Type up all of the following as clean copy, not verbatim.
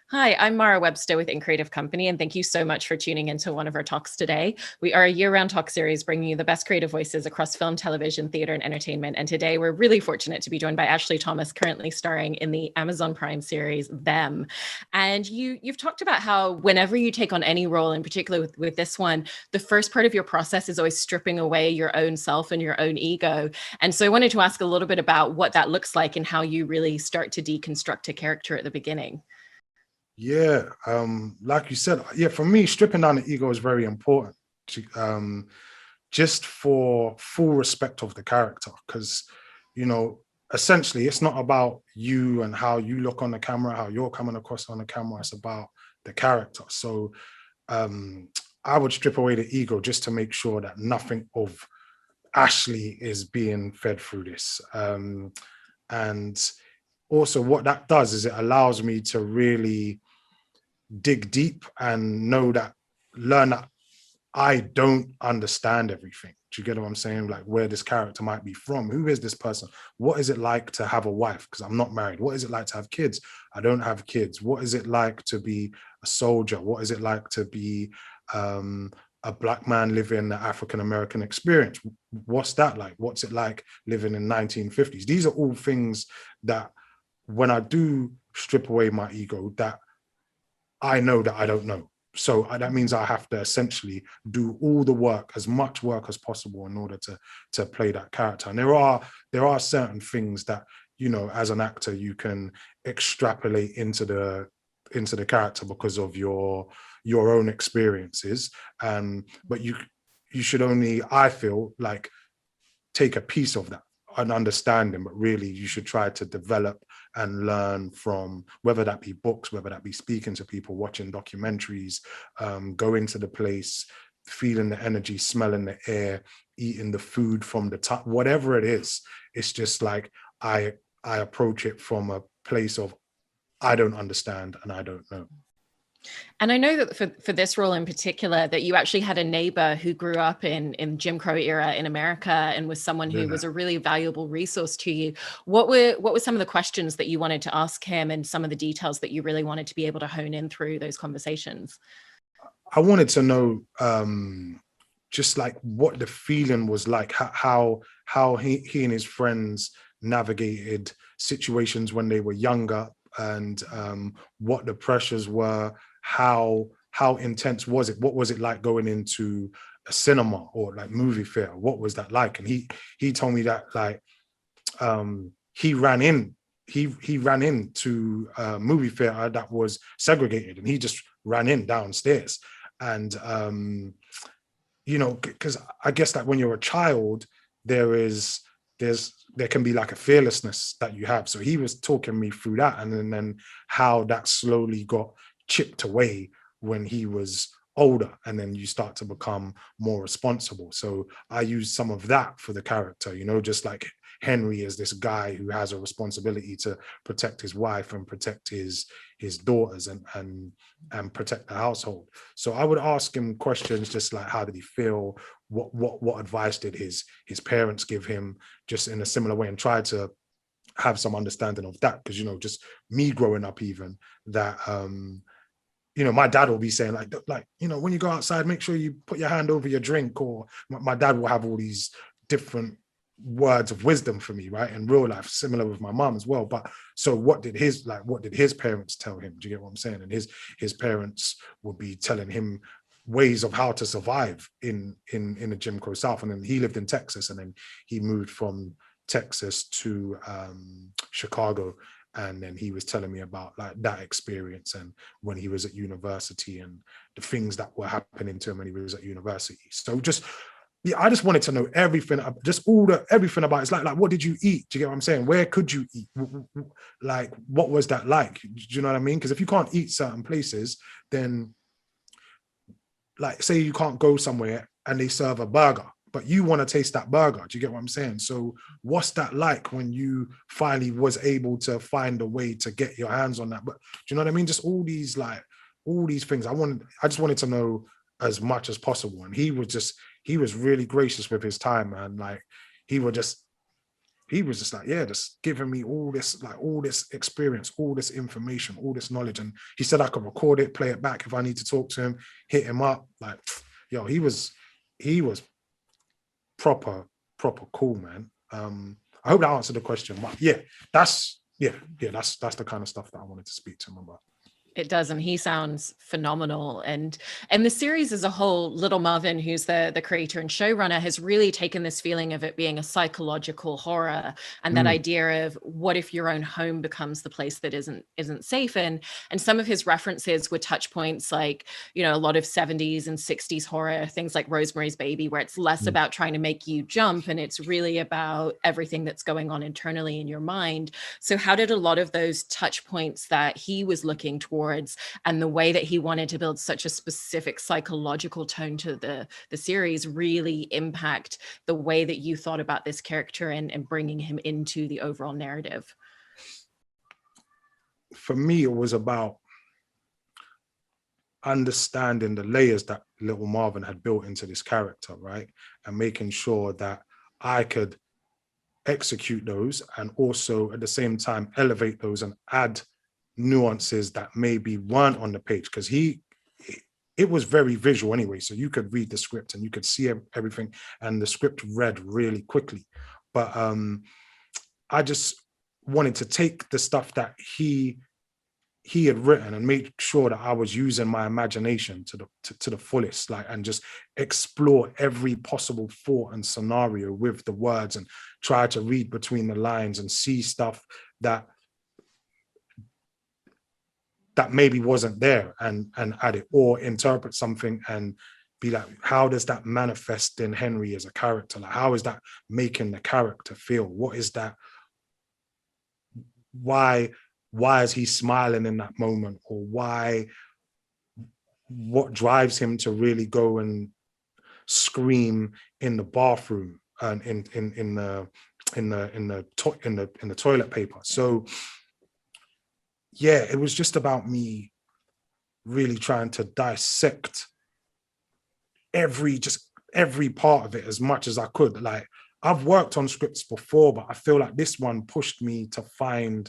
Hi, I'm Mara Webster with In Creative Company, and thank you so much for tuning into one of our talks today. We are a year-round talk series bringing you the best creative voices across film, television, theater, and entertainment. And today we're really fortunate to be joined by Ashley Thomas, currently starring in the Amazon Prime series Them. And you've talked about how whenever you take on any role, in particular with this one, the first part of your process is always stripping away your own self and your own ego. And so I wanted to ask a little bit about what that looks like and how you really start to deconstruct a character at the beginning. Yeah, like you said, yeah, for me, stripping down the ego is very important just for full respect of the character. Because, you know, essentially, it's not about you and how you look on the camera, how you're coming across on the camera. It's about the character. So I would strip away the ego just to make sure that nothing of Ashley is being fed through this. And also what that does is it allows me to really dig deep and learn that I don't understand everything. Do you get what I'm saying? Like where this character might be from. Who is this person? What is it like to have a wife? Because I'm not married. What is it like to have kids? I don't have kids. What is it like to be a soldier? What is it like to be a Black man living the African-American experience? What's that like? What's it like living in 1950s? These are all things that when I do strip away my ego, that I know that I don't know. So that means I have to essentially do all the work, as much work as possible in order to play that character. And there are certain things that, you know, as an actor, you can extrapolate into the character because of your own experiences. But you should only, I feel like, take a piece of that, an understanding, but really you should try to develop and learn from, whether that be books, whether that be speaking to people, watching documentaries, going to the place, feeling the energy, smelling the air, eating the food from the top, whatever it is. It's just like I approach it from a place of I don't understand and I don't know. And I know that for this role in particular, that you actually had a neighbor who grew up in Jim Crow era in America and was someone who was a really valuable resource to you. What were some of the questions that you wanted to ask him and some of the details that you really wanted to be able to hone in through those conversations? I wanted to know just like what the feeling was like, how he and his friends navigated situations when they were younger, and what the pressures were, how intense was it, what was it like going into a cinema or like movie theater, what was that like? And he told me that like he ran into a movie theater that was segregated and he just ran in downstairs. And you know, because I guess that when you're a child, there can be like a fearlessness that you have. So he was talking me through that, and then how that slowly got chipped away when he was older, and then you start to become more responsible. So I use some of that for the character, you know, just like Henry is this guy who has a responsibility to protect his wife and protect his daughters and protect the household. So I would ask him questions just like, how did he feel? What advice did his parents give him, just in a similar way, and try to have some understanding of that. Because, you know, just me growing up, even that you know, my dad will be saying like, you know, when you go outside, make sure you put your hand over your drink, or my dad will have all these different words of wisdom for me, right, in real life, similar with my mom as well. But so what did his parents tell him? Do you get what I'm saying? And his parents would be telling him ways of how to survive in the Jim Crow South. And then he lived in Texas, and then he moved from Texas to Chicago. And then he was telling me about like that experience and when he was at university and the things that were happening to him when he was at university. So just, yeah, I just wanted to know everything, just everything about it. It's like, what did you eat? Do you get what I'm saying? Where could you eat? Like, what was that like? Do you know what I mean? Because if you can't eat certain places, then like, say you can't go somewhere and they serve a burger, but you want to taste that burger. Do you get what I'm saying? So what's that like when you finally was able to find a way to get your hands on that? But do you know what I mean? Just all these things. I just wanted to know as much as possible. And he was really gracious with his time, man. Like he would just he was just like, yeah, just giving me all this, like all this experience, all this information, all this knowledge. And he said I could record it, play it back if I need to talk to him, hit him up. Like, yo, he was proper cool, man. I hope that answered the question. But yeah, that's the kind of stuff that I wanted to speak to him about. It does, and he sounds phenomenal. And the series as a whole, Little Marvin, who's the creator and showrunner, has really taken this feeling of it being a psychological horror, and that idea of what if your own home becomes the place that isn't safe. And some of his references were touch points like, you know, a lot of 70s and 60s horror, things like Rosemary's Baby, where it's less about trying to make you jump, and it's really about everything that's going on internally in your mind. So how did a lot of those touch points that he was looking towards, and the way that he wanted to build such a specific psychological tone to the series, really impact the way that you thought about this character and bringing him into the overall narrative? For me, it was about understanding the layers that Little Marvin had built into this character, right? And making sure that I could execute those and also at the same time elevate those and add nuances that maybe weren't on the page, because it was very visual anyway, so you could read the script and you could see everything, and the script read really quickly. But I just wanted to take the stuff that he had written and make sure that I was using my imagination to the fullest, like, and just explore every possible thought and scenario with the words, and try to read between the lines and see stuff that maybe wasn't there, and add it, or interpret something and be like, how does that manifest in Henry as a character? Like, how is that making the character feel? What is that? Why is he smiling in that moment? Or what drives him to really go and scream in the bathroom and in the toilet paper? So yeah, it was just about me really trying to dissect every part of it as much as I could. Like, I've worked on scripts before, but I feel like this one pushed me to find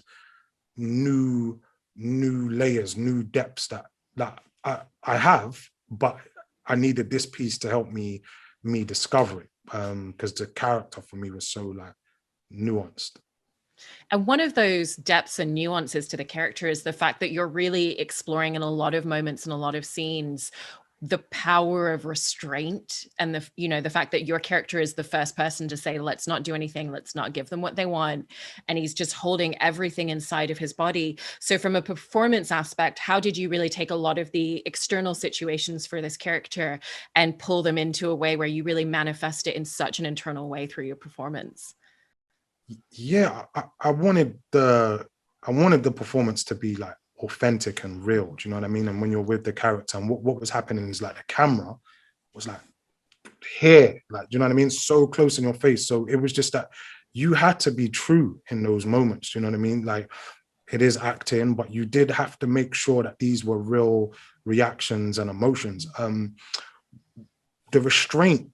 new layers, new depths that I have, but I needed this piece to help me discover it, because the character for me was so like nuanced. And one of those depths and nuances to the character is the fact that you're really exploring in a lot of moments and a lot of scenes the power of restraint, and the fact that your character is the first person to say, let's not do anything, let's not give them what they want, and he's just holding everything inside of his body. So from a performance aspect, how did you really take a lot of the external situations for this character and pull them into a way where you really manifest it in such an internal way through your performance? Yeah, I wanted the performance to be like authentic and real. Do you know what I mean? And when you're with the character, and what was happening is like the camera was like here, like, do you know what I mean? So close in your face. So it was just that you had to be true in those moments. Do you know what I mean? Like, it is acting, but you did have to make sure that these were real reactions and emotions. The restraint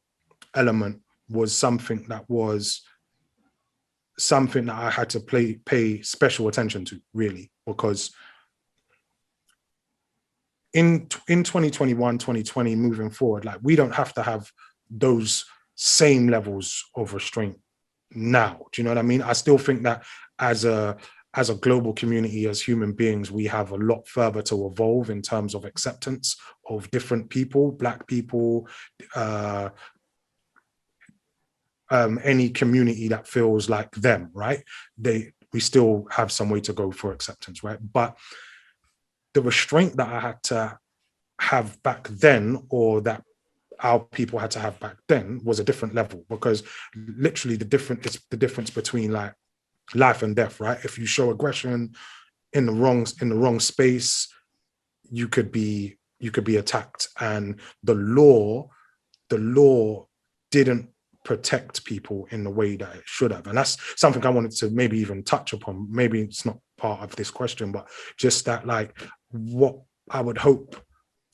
element was something that I had to pay special attention to, really, because in 2021, 2020, moving forward, like, we don't have to have those same levels of restraint now. Do you know what I mean? I still think that as a global community, as human beings, we have a lot further to evolve in terms of acceptance of different people, Black people, any community that feels like them, right? We still have some way to go for acceptance, right? But the restraint that I had to have back then, or that our people had to have back then, was a different level, because literally it's the difference between like life and death, right? If you show aggression in the wrong space, you could be attacked, and the law didn't protect people in the way that it should have. And that's something I wanted to maybe even touch upon. Maybe it's not part of this question, but just that, like, what I would hope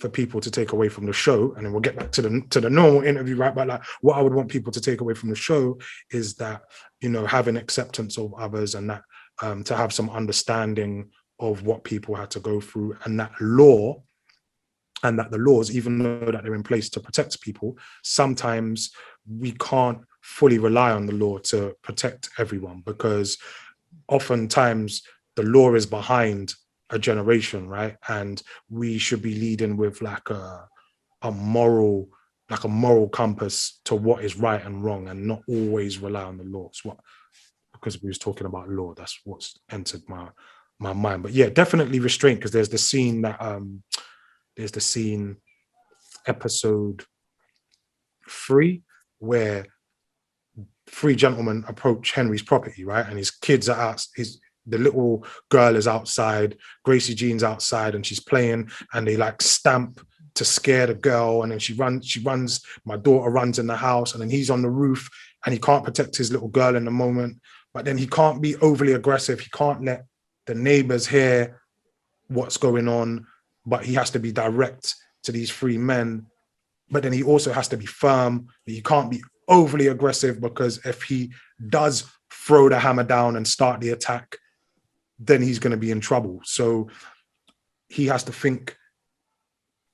for people to take away from the show, and then we'll get back to the normal interview, right? But like, what I would want people to take away from the show is that, you know, having acceptance of others, and that to have some understanding of what people had to go through, and that the laws, even though that they're in place to protect people, sometimes we can't fully rely on the law to protect everyone, because oftentimes the law is behind a generation, right? And we should be leading with like a moral compass to what is right and wrong, and not always rely on the laws. Because we was talking about law, that's what's entered my mind. But yeah, definitely restraint, because there's the scene episode 3 where 3 gentlemen approach Henry's property, right? And his kids are out, the little girl is outside, Gracie Jean's outside, and she's playing, and they like stamp to scare the girl, and then she runs, my daughter runs in the house, and then he's on the roof, and he can't protect his little girl in the moment, but then he can't be overly aggressive, he can't let the neighbors hear what's going on, but he has to be direct to these 3 men. But then he also has to be firm. He can't be overly aggressive, because if he does throw the hammer down and start the attack, then he's going to be in trouble. So he has to think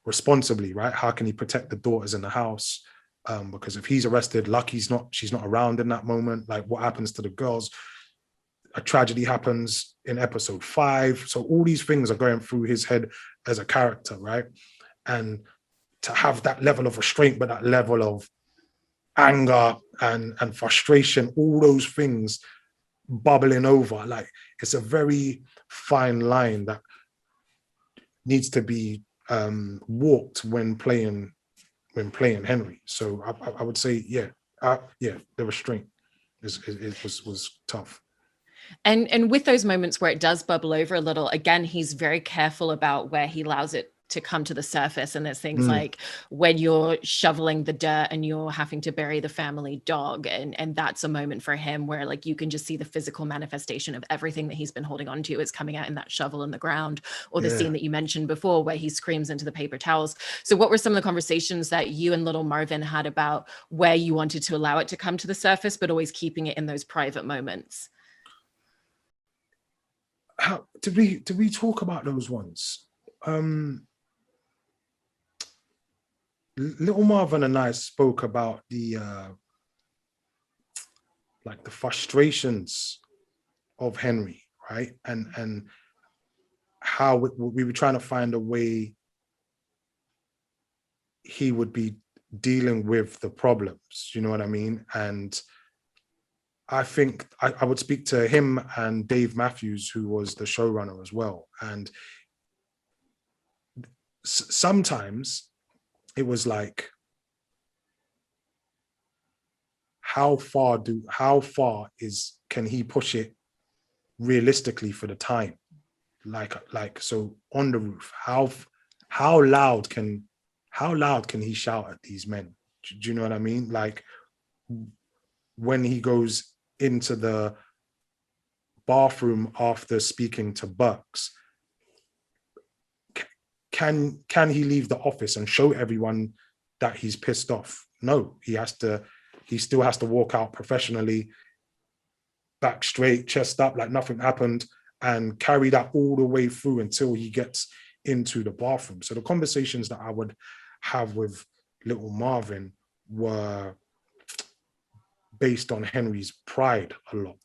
responsibly, right? How can he protect the daughters in the house? Because if he's arrested, she's not around in that moment. Like, what happens to the girls? A tragedy happens in episode 5. So all these things are going through his head as a character, right? And to have that level of restraint, but that level of anger and frustration, all those things bubbling over, like, it's a very fine line that needs to be walked when playing Henry. So I would say, the restraint was tough. And with those moments where it does bubble over a little, again, he's very careful about where he allows it to come to the surface. And there's things like when you're shoveling the dirt and you're having to bury the family dog, and that's a moment for him where, like, you can just see the physical manifestation of everything that he's been holding on to is coming out in that shovel in the ground, or the scene that you mentioned before where he screams into the paper towels. So what were some of the conversations that you and little Marvin had about where you wanted to allow it to come to the surface, but always keeping it in those private moments? How did we talk about those ones? Little Marvin and I spoke about the like the frustrations of Henry, right? And how we were trying to find a way he would be dealing with the problems, you know what I mean? And I think I would speak to him and Dave Matthews, who was the showrunner as well. And sometimes it was like, how far can he push it realistically for the time? Like so on the roof, how loud can he shout at these men? Do you know what I mean? Like, when he goes into the bathroom after speaking to Bucks, can he leave the office and show everyone that he's pissed off? No, he still has to walk out professionally, back straight, chest up, like nothing happened, and carry that all the way through until he gets into the bathroom. So the conversations that I would have with little Marvin were based on Henry's pride a lot,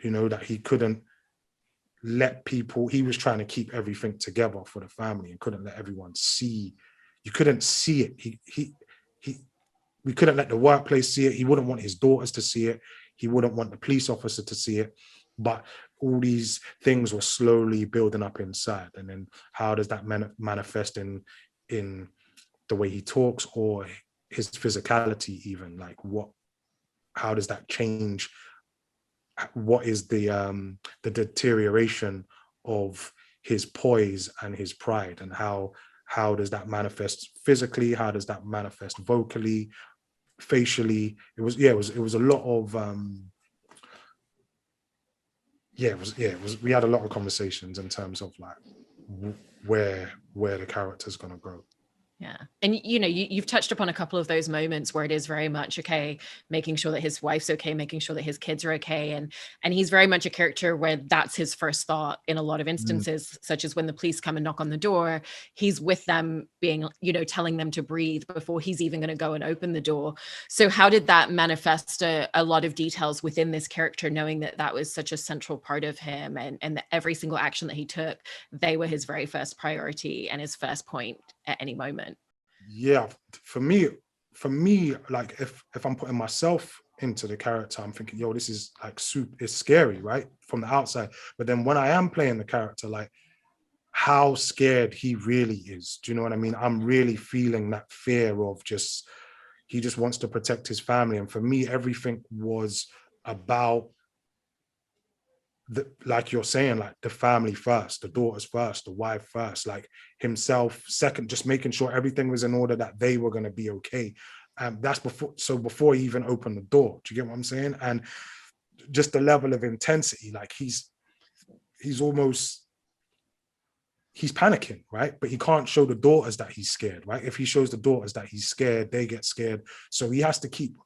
you know, that he couldn't let people, he was trying to keep everything together for the family and couldn't let everyone see. You couldn't see it. We couldn't let the workplace see it. He wouldn't want his daughters to see it. He wouldn't want the police officer to see it. But all these things were slowly building up inside. And then how does that manifest in the way he talks, or his physicality even? Like, how does that change? What is the deterioration of his poise and his pride, and how does that manifest physically? How does that manifest vocally, facially? It was a lot of we had a lot of conversations in terms of like where the character's gonna go. Yeah. And, you know, you've touched upon a couple of those moments where it is very much, okay, making sure that his wife's okay, making sure that his kids are okay. And he's very much a character where that's his first thought in a lot of instances, such as when the police come and knock on the door, he's with them being, you know, telling them to breathe before he's even going to go and open the door. So how did that manifest a lot of details within this character, knowing that that was such a central part of him, and that every single action that he took, they were his very first priority and his first point at any moment? Yeah, for me, like if I'm putting myself into the character, I'm thinking, yo, this is like super, it's scary, right, from the outside. But then when I am playing the character, like how scared he really is, do you know what I mean? I'm really feeling that fear of just, he just wants to protect his family. And for me, everything was about like you're saying, like the family first, the daughters first, the wife first, like himself second, just making sure everything was in order, that they were going to be okay. That's before he even opened the door. Do you get what I'm saying? And just the level of intensity, like he's almost, he's panicking, right? But he can't show the daughters that he's scared, right? If he shows the daughters that he's scared, they get scared. So he has to keep,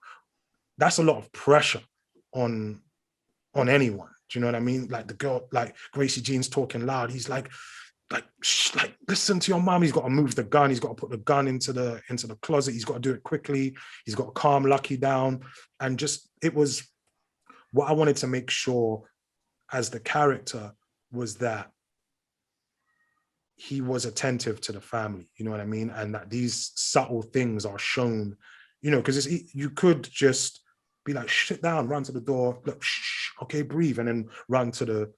that's a lot of pressure on anyone. Do you know what I mean? Like the girl, like Gracie Jean's talking loud. He's like, shh, like listen to your mom. He's got to move the gun. He's got to put the gun into the closet. He's got to do it quickly. He's got to calm Lucky down. And just, it was what I wanted to make sure as the character was that he was attentive to the family. You know what I mean? And that these subtle things are shown, you know, because you could just be like, sit down, run to the door, look, shh, okay, breathe, and then run to the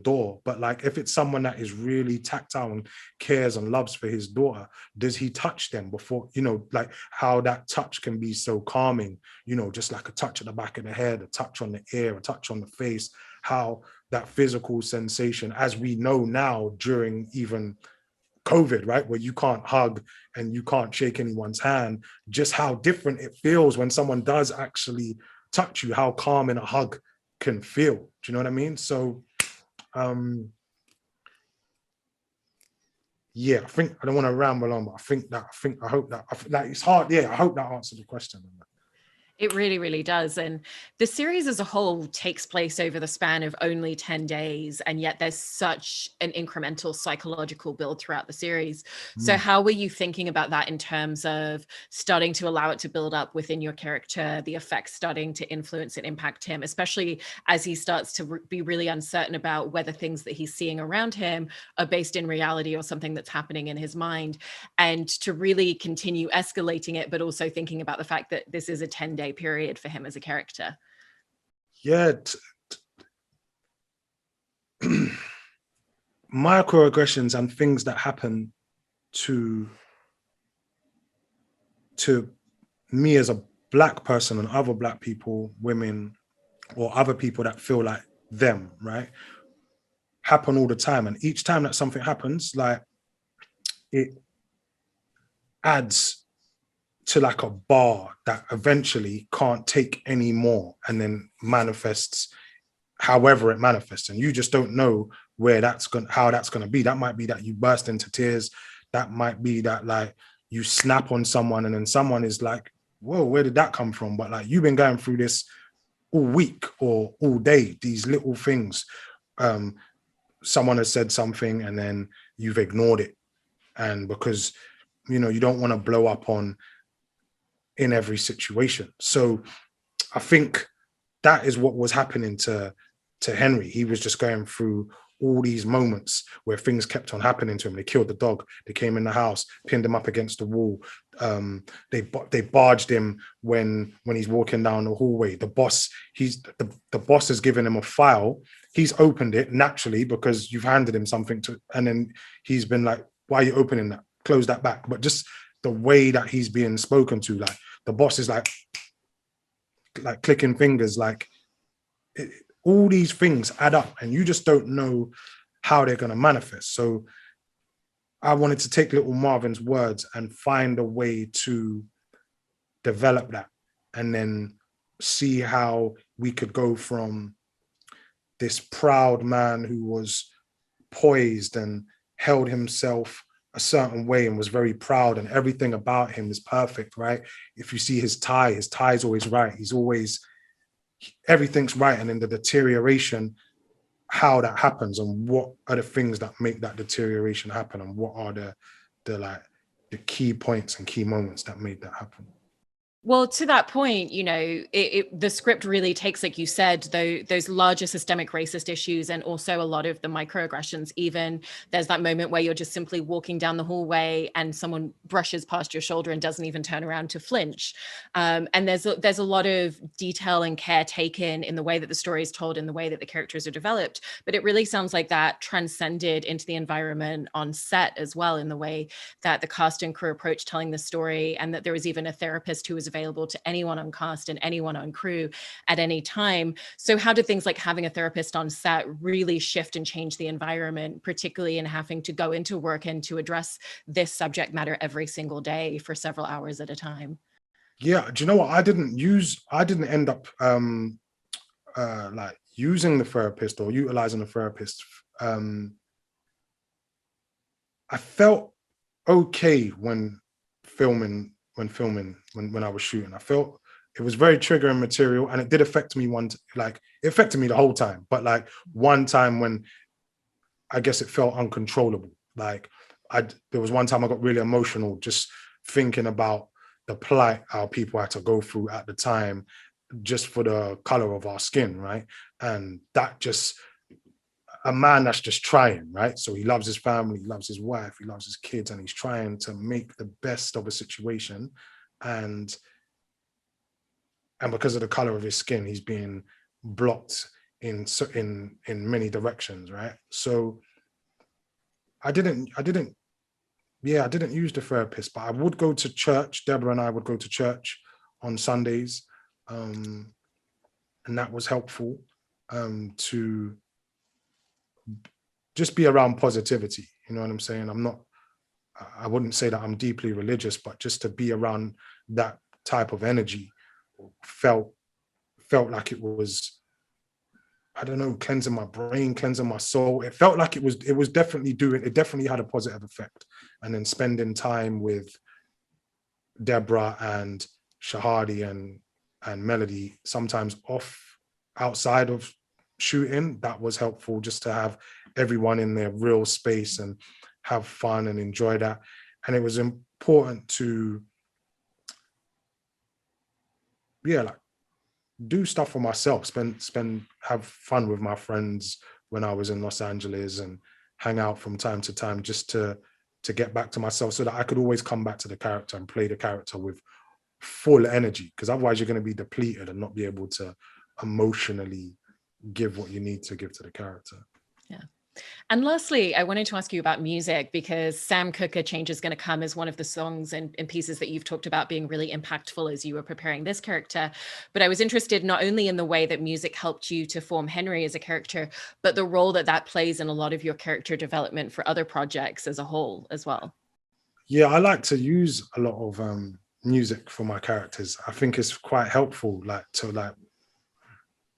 door. But like, if it's someone that is really tactile and cares and loves for his daughter, does he touch them before, you know, like how that touch can be so calming, you know, just like a touch at the back of the head, a touch on the ear, a touch on the face, how that physical sensation, as we know now during even COVID, right, where you can't hug and you can't shake anyone's hand, just how different it feels when someone does actually touch you, how calming a hug can feel. Do you know what I mean? So yeah, I think, I don't want to ramble on, but I hope that, like, it's hard. Yeah, I hope that answered the question. It really, really does. And the series as a whole takes place over the span of only 10 days. And yet there's such an incremental psychological build throughout the series. So how were you thinking about that in terms of starting to allow it to build up within your character, the effects starting to influence and impact him, especially as he starts to be really uncertain about whether things that he's seeing around him are based in reality or something that's happening in his mind, and to really continue escalating it, but also thinking about the fact that this is a 10-day period for him as a character? Yeah, microaggressions and things that happen to me as a Black person and other Black people, women, or other people that feel like them, right, happen all the time. And each time that something happens, like, it adds to like a bar that eventually can't take any more, and then manifests however it manifests, and you just don't know how that's gonna be. That might be that you burst into tears. That might be that, like, you snap on someone and then someone is like, whoa, where did that come from? But like, you've been going through this all week or all day, these little things. Someone has said something and then you've ignored it. And because, you know, you don't want to blow up in every situation. So I think that is what was happening to Henry. He was just going through all these moments where things kept on happening to him. They killed the dog. They came in the house, pinned him up against the wall. They barged him when he's walking down the hallway. The boss, the boss has given him a file. He's opened it naturally because you've handed him something and then he's been like, why are you opening that? Close that back. But just the way that he's being spoken to, like, the boss is like clicking fingers, like, all these things add up and you just don't know how they're going to manifest. So I wanted to take little Marvin's words and find a way to develop that, and then see how we could go from this proud man who was poised and held himself a certain way and was very proud, and everything about him is perfect, right? If you see his tie is always right. He's always, everything's right. And in the deterioration, how that happens and what are the things that make that deterioration happen, and what are the key points and key moments that made that happen. Well, to that point, the script really takes, like you said, those larger systemic racist issues and also a lot of the microaggressions. Even there's that moment where you're just simply walking down the hallway and someone brushes past your shoulder and doesn't even turn around to flinch. And there's a lot of detail and care taken in the way that the story is told, in the way that the characters are developed. But it really sounds like that transcended into the environment on set as well, in the way that the cast and crew approached telling the story, and that there was even a therapist who was available to anyone on cast and anyone on crew at any time. So how did things like having a therapist on set really shift and change the environment, particularly in having to go into work and to address this subject matter every single day for several hours at a time? Yeah, do you know what? I didn't end up like using the therapist or utilizing the therapist. I felt okay when I was shooting. I felt it was very triggering material, and it did affect me it affected me the whole time. But like one time when I guess it felt uncontrollable. There was one time I got really emotional just thinking about the plight our people had to go through at the time, just for the color of our skin, right? And that just, a man that's just trying, right? So he loves his family, he loves his wife, he loves his kids, and he's trying to make the best of a situation. And because of the color of his skin, he's being blocked in many directions, right? So I didn't use the therapist, but I would go to church. Deborah and I would go to church on Sundays, and that was helpful, to just be around positivity. You know what I'm saying? I wouldn't say that I'm deeply religious, but just to be around that type of energy felt like it was, I don't know, cleansing my brain, cleansing my soul. It felt like it definitely had a positive effect. And then spending time with Deborah and Shahadi and Melody, sometimes outside of shooting, that was helpful, just to have everyone in their real space and have fun and enjoy that. And it was important to, do stuff for myself, have fun with my friends when I was in Los Angeles, and hang out from time to time, just to get back to myself, so that I could always come back to the character and play the character with full energy, because otherwise you're going to be depleted and not be able to emotionally give what you need to give to the character. Yeah. And lastly, I wanted to ask you about music, because Sam Cooke, A Change Is Gonna Come is one of the songs and pieces that you've talked about being really impactful as you were preparing this character. But I was interested not only in the way that music helped you to form Henry as a character, but the role that plays in a lot of your character development for other projects as a whole as well. Yeah, I like to use a lot of music for my characters. I think it's quite helpful,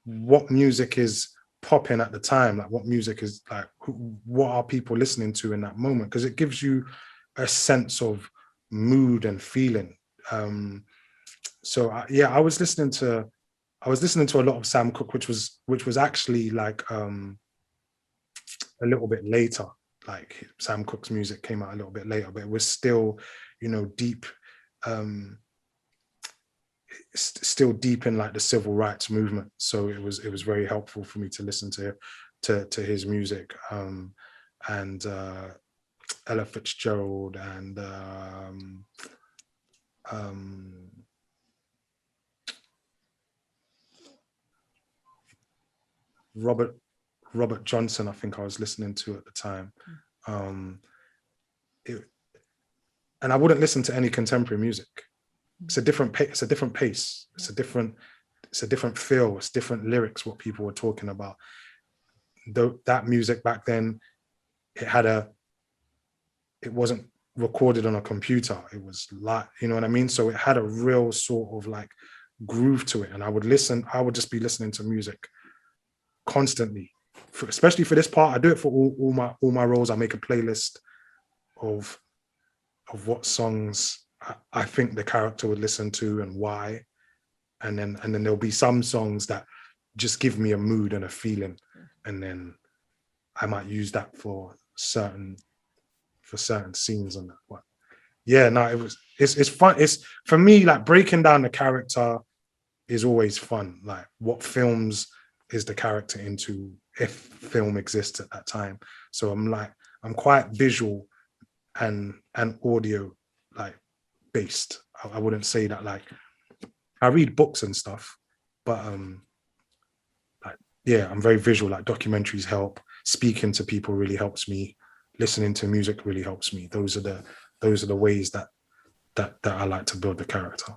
what music is popping at the time, like what music is like, what are people listening to in that moment, because it gives you a sense of mood and feeling. I was listening to a lot of Sam Cooke, which was actually like a little bit later. Like Sam Cooke's music came out a little bit later, but it was still, deep, still deep in like the civil rights movement. So it was very helpful for me to listen to his music, and Ella Fitzgerald, and Robert Johnson, I think I was listening to at the time. And I wouldn't listen to any contemporary music. It's a different pace. It's a different feel. It's different lyrics, what people were talking about. That music back then, it wasn't recorded on a computer. It was like, you know what I mean? So it had a real sort of like groove to it. And I would just be listening to music constantly, especially for this part. I do it for all my roles. I make a playlist of what songs I think the character would listen to and why. And then there'll be some songs that just give me a mood and a feeling. And then I might use that for certain scenes and that. But yeah, no, it's fun. It's for me, like breaking down the character is always fun. Like what films is the character into, if film exists at that time. So I'm quite visual and audio like based. I wouldn't say that like I read books and stuff, but like yeah, I'm very visual. Like documentaries help. Speaking to people really helps me. Listening to music really helps me. Those are the ways that I like to build the character.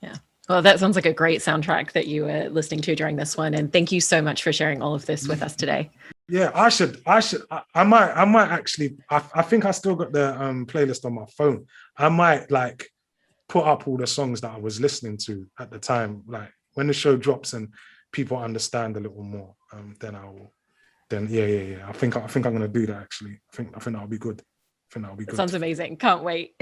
Yeah. Well, that sounds like a great soundtrack that you were listening to during this one. And thank you so much for sharing all of this with us today. Yeah, I might actually, I think I still got the playlist on my phone. I might like put up all the songs that I was listening to at the time. Like when the show drops and people understand a little more, then yeah. I think I'm gonna do that actually. I think that'll be good. That sounds amazing. Can't wait.